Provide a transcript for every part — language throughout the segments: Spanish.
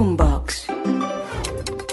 Boombox.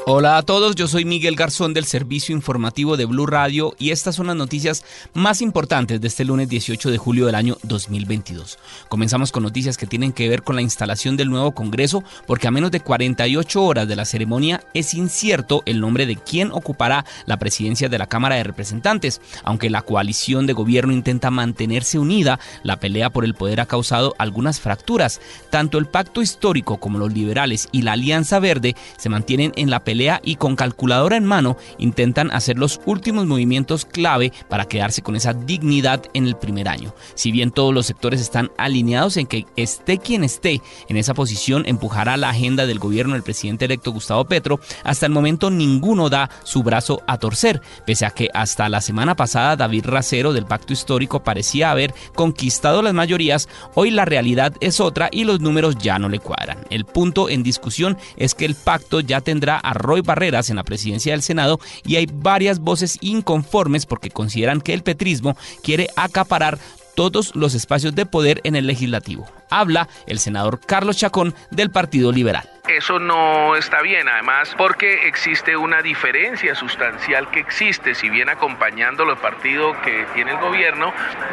Hola a todos, yo soy Miguel Garzón del Servicio Informativo de Blue Radio y estas son las noticias más importantes de este lunes 18 de julio del año 2022. Comenzamos con noticias que tienen que ver con la instalación del nuevo Congreso, porque a menos de 48 horas de la ceremonia es incierto el nombre de quién ocupará la presidencia de la Cámara de Representantes. Aunque la coalición de gobierno intenta mantenerse unida, la pelea por el poder ha causado algunas fracturas. Tanto el Pacto Histórico como los liberales y la Alianza Verde se mantienen en la pelea y con calculadora en mano intentan hacer los últimos movimientos clave para quedarse con esa dignidad en el primer año. Si bien todos los sectores están alineados en que esté quien esté en esa posición empujará la agenda del gobierno del presidente electo Gustavo Petro, hasta el momento ninguno da su brazo a torcer, pese a que hasta la semana pasada David Racero del Pacto Histórico parecía haber conquistado las mayorías. Hoy la realidad es otra y los números ya no le cuadran. El punto en discusión es que el pacto ya tendrá a Roy Barreras en la presidencia del Senado y hay varias voces inconformes porque consideran que el petrismo quiere acaparar todos los espacios de poder en el legislativo. Habla el senador Carlos Chacón del Partido Liberal. Eso no está bien, además, porque existe una diferencia sustancial que existe, si bien acompañando los partidos que tiene el gobierno,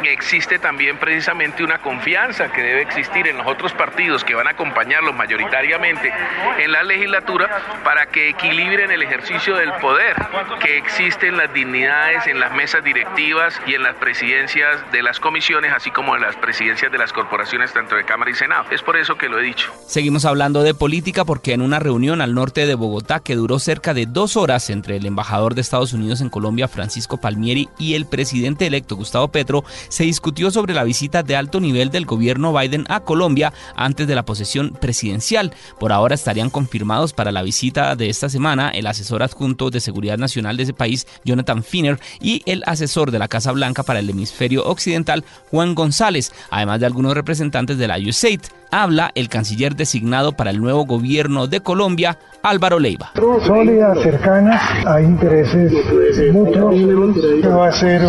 existe también precisamente una confianza que debe existir en los otros partidos que van a acompañarlos mayoritariamente en la legislatura para que equilibren el ejercicio del poder que existe en las dignidades, en las mesas directivas y en las presidencias de las comisiones, así como en las presidencias de las corporaciones, tanto de Cámara y Senado. Es por eso que lo he dicho. Seguimos hablando de política porque en una reunión al norte de Bogotá que duró cerca de 2 horas entre el embajador de Estados Unidos en Colombia, Francisco Palmieri, y el presidente electo Gustavo Petro, se discutió sobre la visita de alto nivel del gobierno Biden a Colombia antes de la posesión presidencial. Por ahora estarían confirmados para la visita de esta semana el asesor adjunto de Seguridad Nacional de ese país, Jonathan Finner, y el asesor de la Casa Blanca para el hemisferio occidental, Juan González, además de algunos representantes de la USAID. Habla el canciller designado para el nuevo gobierno de Colombia, Álvaro Leiva. Sólidas, cercanas, hay intereses mutuos, que va a ser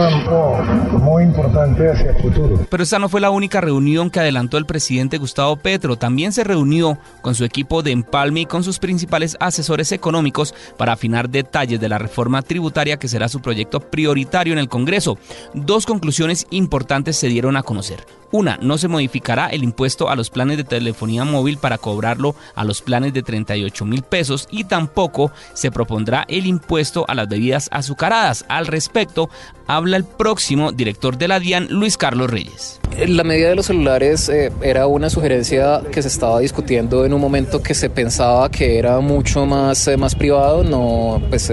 muy importante hacia el futuro. Pero esta no fue la única reunión que adelantó el presidente Gustavo Petro. También se reunió con su equipo de empalme y con sus principales asesores económicos para afinar detalles de la reforma tributaria que será su proyecto prioritario en el Congreso. 2 conclusiones importantes se dieron a conocer. Una, no se modificará el impuesto a los planes de telefonía móvil para cobrarlo a los planes de 38,000 pesos y tampoco se propondrá el impuesto a las bebidas azucaradas. Al respecto, habla el próximo director de la DIAN, Luis Carlos Reyes. La medida de los celulares era una sugerencia que se estaba discutiendo en un momento que se pensaba que era mucho más privado. No, pues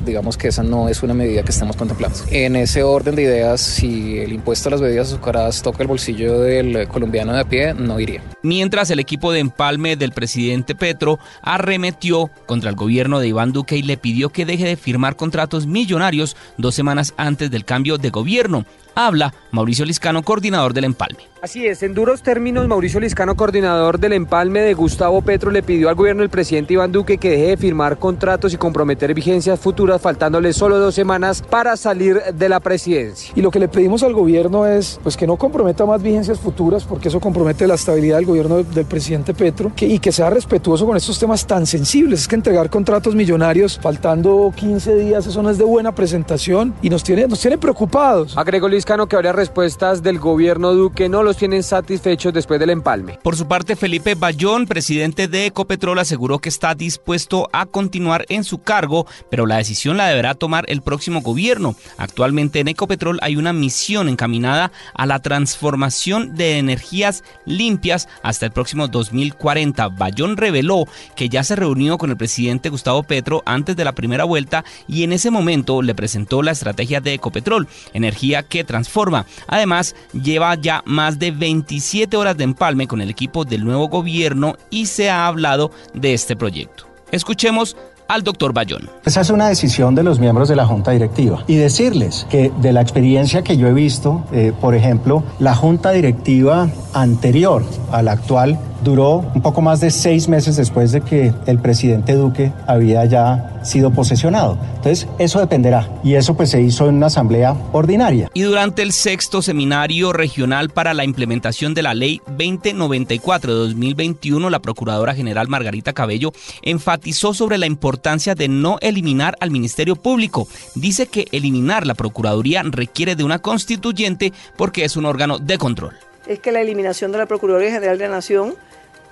digamos que esa no es una medida que estamos contemplando. En ese orden de ideas, si el impuesto a las bebidas azucaradas toca el bolsillo del colombiano de a pie, no iría. Mientras el equipo de empalme del presidente Petro arremetió contra el gobierno de Iván Duque y le pidió que deje de firmar contratos millonarios 2 semanas antes del cambio de gobierno. Habla Mauricio Liscano, coordinador del empalme. Así es, en duros términos, Mauricio Liscano, coordinador del empalme de Gustavo Petro, le pidió al gobierno del presidente Iván Duque que deje de firmar contratos y comprometer vigencias futuras, faltándole solo 2 semanas para salir de la presidencia. Y lo que le pedimos al gobierno es pues que no comprometa más vigencias futuras, porque eso compromete la estabilidad del gobierno del presidente Petro, y que sea respetuoso con estos temas tan sensibles. Es que entregar contratos millonarios faltando 15 días, eso no es de buena presentación y nos tiene preocupados. Agregó Liscano que varias respuestas del gobierno Duque no los tienen satisfechos después del empalme. Por su parte, Felipe Bayón, presidente de Ecopetrol, aseguró que está dispuesto a continuar en su cargo, pero la decisión la deberá tomar el próximo gobierno. Actualmente en Ecopetrol hay una misión encaminada a la transformación de energías limpias hasta el próximo 2040. Bayón reveló que ya se reunió con el presidente Gustavo Petro antes de la primera vuelta y en ese momento le presentó la estrategia de Ecopetrol, energía que transforma. Además, lleva ya más de 27 horas de empalme con el equipo del nuevo gobierno y se ha hablado de este proyecto. Escuchemos al doctor Bayón. Esa es una decisión de los miembros de la Junta Directiva y decirles que de la experiencia que yo he visto, por ejemplo, la Junta Directiva anterior a la actual duró un poco más de 6 meses después de que el presidente Duque había ya sido posesionado. Entonces, eso dependerá. Y eso pues se hizo en una asamblea ordinaria. Y durante el 6º Seminario Regional para la Implementación de la Ley 2094 de 2021, la Procuradora General Margarita Cabello enfatizó sobre la importancia de no eliminar al Ministerio Público. Dice que eliminar la Procuraduría requiere de una constituyente porque es un órgano de control. Es que la eliminación de la Procuraduría General de la Nación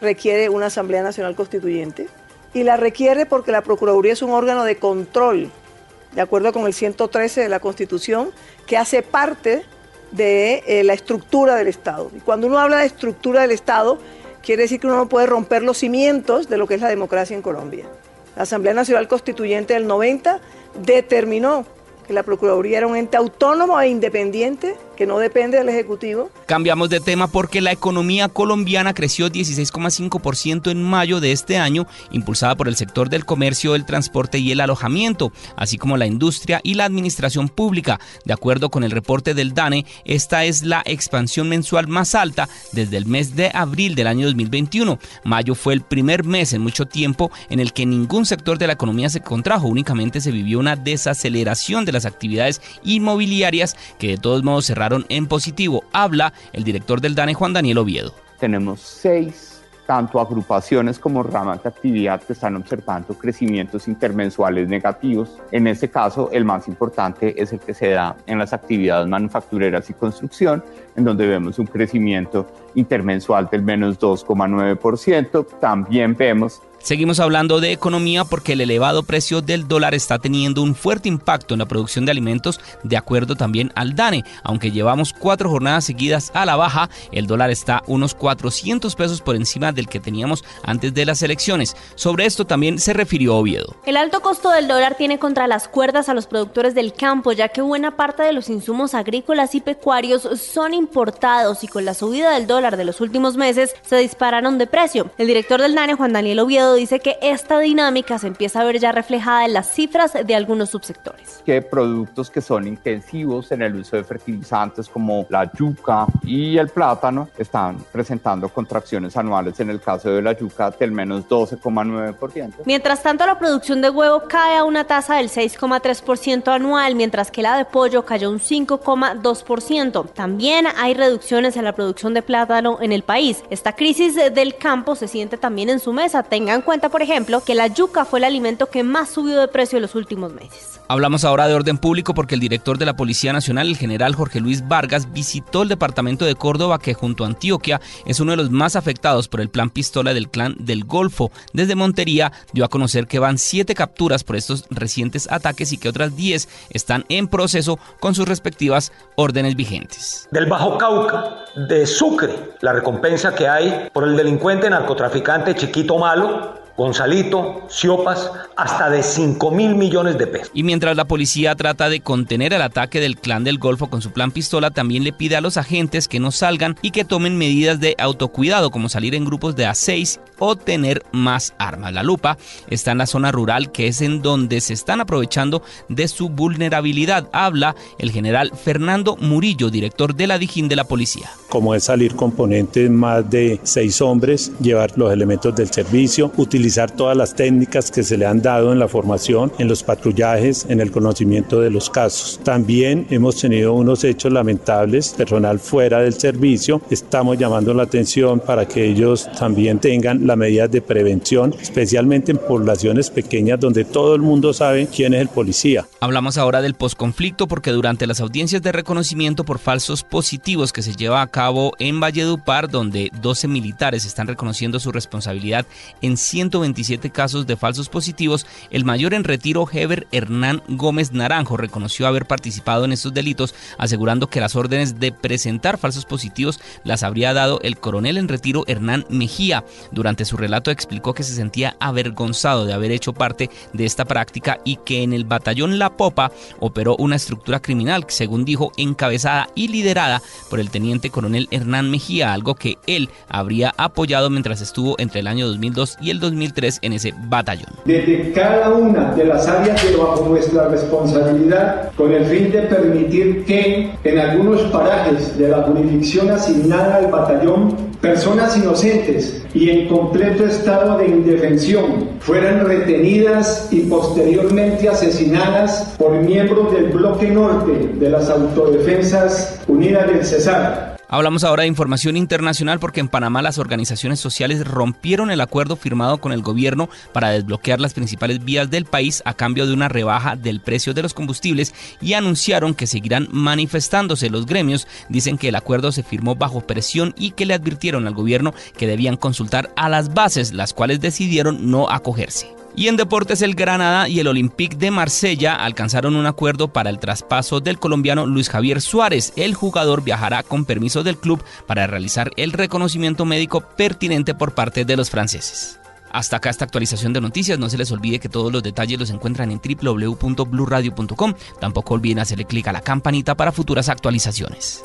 requiere una Asamblea Nacional Constituyente y la requiere porque la Procuraduría es un órgano de control, de acuerdo con el 113 de la Constitución, que hace parte de la estructura del Estado. Y cuando uno habla de estructura del Estado, quiere decir que uno no puede romper los cimientos de lo que es la democracia en Colombia. La Asamblea Nacional Constituyente del 90 determinó que la Procuraduría era un ente autónomo e independiente que no depende del Ejecutivo. Cambiamos de tema porque la economía colombiana creció 16,5% en mayo de este año, impulsada por el sector del comercio, el transporte y el alojamiento, así como la industria y la administración pública. De acuerdo con el reporte del DANE, esta es la expansión mensual más alta desde el mes de abril del año 2021. Mayo fue el primer mes en mucho tiempo en el que ningún sector de la economía se contrajo, únicamente se vivió una desaceleración de las actividades inmobiliarias que de todos modos cerraron en positivo. Habla el director del DANE, Juan Daniel Oviedo. Tenemos 6 tanto agrupaciones como ramas de actividad que están observando crecimientos intermensuales negativos. En este caso, el más importante es el que se da en las actividades manufactureras y construcción, en donde vemos un crecimiento intermensual del menos 2,9%. También vemos... Seguimos hablando de economía porque el elevado precio del dólar está teniendo un fuerte impacto en la producción de alimentos, de acuerdo también al DANE. Aunque llevamos 4 jornadas seguidas a la baja, el dólar está unos 400 pesos por encima del que teníamos antes de las elecciones. Sobre esto también se refirió Oviedo. El alto costo del dólar tiene contra las cuerdas a los productores del campo, ya que buena parte de los insumos agrícolas y pecuarios son importados y con la subida del dólar de los últimos meses se dispararon de precio. El director del DANE, Juan Daniel Oviedo, dice que esta dinámica se empieza a ver ya reflejada en las cifras de algunos subsectores. Que productos que son intensivos en el uso de fertilizantes como la yuca y el plátano están presentando contracciones anuales, en el caso de la yuca del menos 12,9%. Mientras tanto, la producción de huevo cae a una tasa del 6,3% anual, mientras que la de pollo cayó un 5,2%. También hay reducciones en la producción de plátano en el país. Esta crisis del campo se siente también en su mesa. Tengan en cuenta, por ejemplo, que la yuca fue el alimento que más subió de precio en los últimos meses. Hablamos ahora de orden público porque el director de la Policía Nacional, el general Jorge Luis Vargas, visitó el departamento de Córdoba, que junto a Antioquia es uno de los más afectados por el plan Pistola del Clan del Golfo. Desde Montería dio a conocer que van 7 capturas por estos recientes ataques y que otras 10 están en proceso con sus respectivas órdenes vigentes. Del Bajo Cauca, de Sucre, la recompensa que hay por el delincuente narcotraficante Chiquito Malo, Gonzalito, Siopas, hasta de 5.000 millones de pesos. Y mientras la policía trata de contener el ataque del Clan del Golfo con su plan Pistola, también le pide a los agentes que no salgan y que tomen medidas de autocuidado, como salir en grupos de A6 o tener más armas. La lupa está en la zona rural, que es en donde se están aprovechando de su vulnerabilidad. Habla el general Fernando Murillo, director de la Dijín de la policía. Como es salir componentes más de 6 hombres, llevar los elementos del servicio, utilizar todas las técnicas que se le han dado en la formación, en los patrullajes, en el conocimiento de los casos. También hemos tenido unos hechos lamentables, personal fuera del servicio. Estamos llamando la atención para que ellos también tengan las medidas de prevención, especialmente en poblaciones pequeñas donde todo el mundo sabe quién es el policía. Hablamos ahora del posconflicto porque durante las audiencias de reconocimiento por falsos positivos que se lleva a cabo en Valledupar, donde 12 militares están reconociendo su responsabilidad en 127 casos de falsos positivos, el mayor en retiro, Heber Hernán Gómez Naranjo, reconoció haber participado en estos delitos, asegurando que las órdenes de presentar falsos positivos las habría dado el coronel en retiro Hernán Mejía. Durante su relato explicó que se sentía avergonzado de haber hecho parte de esta práctica y que en el batallón La Popa operó una estructura criminal, según dijo, encabezada y liderada por el teniente coronel Hernán Mejía, algo que él habría apoyado mientras estuvo entre el año 2002 y el 2003 en ese batallón. Desde cada una de las áreas de bajo nuestra responsabilidad, con el fin de permitir que en algunos parajes de la jurisdicción asignada al batallón personas inocentes y en completo estado de indefensión fueran retenidas y posteriormente asesinadas por miembros del bloque norte de las Autodefensas Unidas del Cesar. Hablamos ahora de información internacional porque en Panamá las organizaciones sociales rompieron el acuerdo firmado con el gobierno para desbloquear las principales vías del país a cambio de una rebaja del precio de los combustibles y anunciaron que seguirán manifestándose. Los gremios dicen que el acuerdo se firmó bajo presión y que le advirtieron al gobierno que debían consultar a las bases, las cuales decidieron no acogerse. Y en deportes, el Granada y el Olympique de Marsella alcanzaron un acuerdo para el traspaso del colombiano Luis Javier Suárez. El jugador viajará con permiso del club para realizar el reconocimiento médico pertinente por parte de los franceses. Hasta acá esta actualización de noticias. No se les olvide que todos los detalles los encuentran en www.bluradio.com. Tampoco olviden hacerle clic a la campanita para futuras actualizaciones.